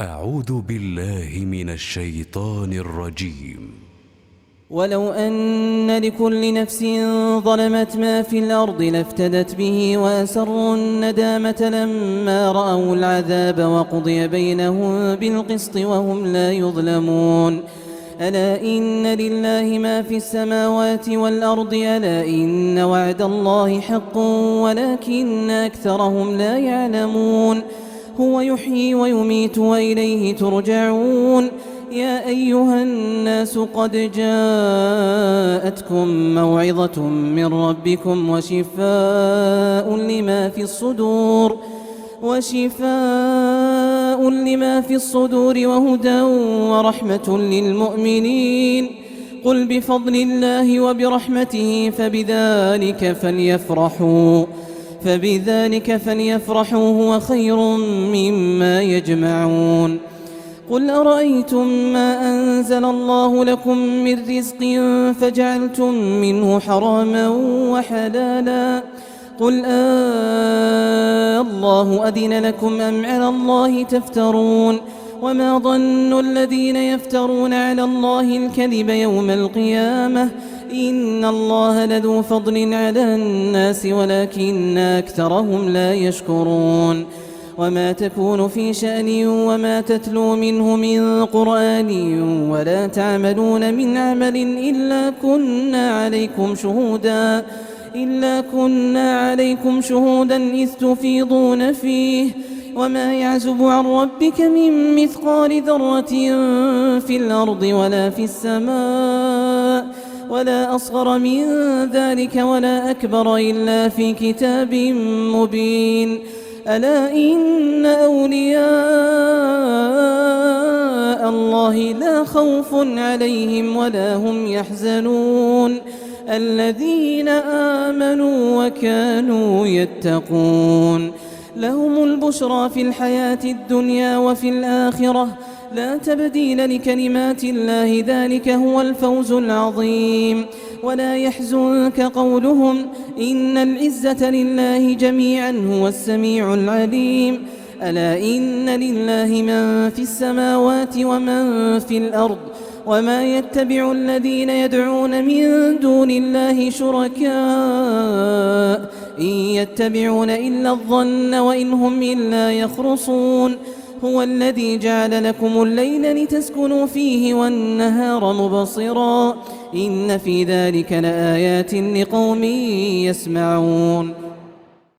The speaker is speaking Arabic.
أعوذ بالله من الشيطان الرجيم. ولو أن لكل نفس ظلمت ما في الأرض لافتدت به وأسروا الندامة لما رأوا العذاب وقضي بينهم بالقسط وهم لا يظلمون. ألا إن لله ما في السماوات والأرض ألا إن وعد الله حق ولكن أكثرهم لا يعلمون. هو يحيي ويميت وإليه ترجعون. يا أيها الناس قد جاءتكم موعظة من ربكم وشفاء لما في الصدور وهدى ورحمة للمؤمنين. قل بفضل الله وبرحمته فبذلك فليفرحوا هو خير مما يجمعون. قل أرأيتم ما أنزل الله لكم من رزق فجعلتم منه حراما وحلالا قل الله أذن لكم أم على الله تفترون. وما ظن الذين يفترون على الله الكذب يوم القيامة إن الله لذو فضل على الناس ولكن أكثرهم لا يشكرون. وما تكون في شأن وما تتلو منه من قرآن ولا تعملون من عمل إلا كنا عليكم شهودا إذ تفيضون فيه. وما يعزب عن ربك من مثقال ذرة في الأرض ولا في السماء ولا أصغر من ذلك ولا أكبر إلا في كتاب مبين. ألا إن أولياء الله لا خوف عليهم ولا هم يحزنون الذين آمنوا وكانوا يتقون. لهم البشرى في الحياة الدنيا وفي الآخرة لا تبديل لكلمات الله ذلك هو الفوز العظيم. ولا يحزنك قولهم إن العزة لله جميعا هو السميع العليم. ألا إن لله من في السماوات ومن في الأرض وما يتبع الذين يدعون من دون الله شركاء إن يتبعون إلا الظن وإن هم إلا يخرصون. هو الذي جعل لكم الليل لتسكنوا فيه والنهار مبصرا إن في ذلك لآيات لقوم يسمعون.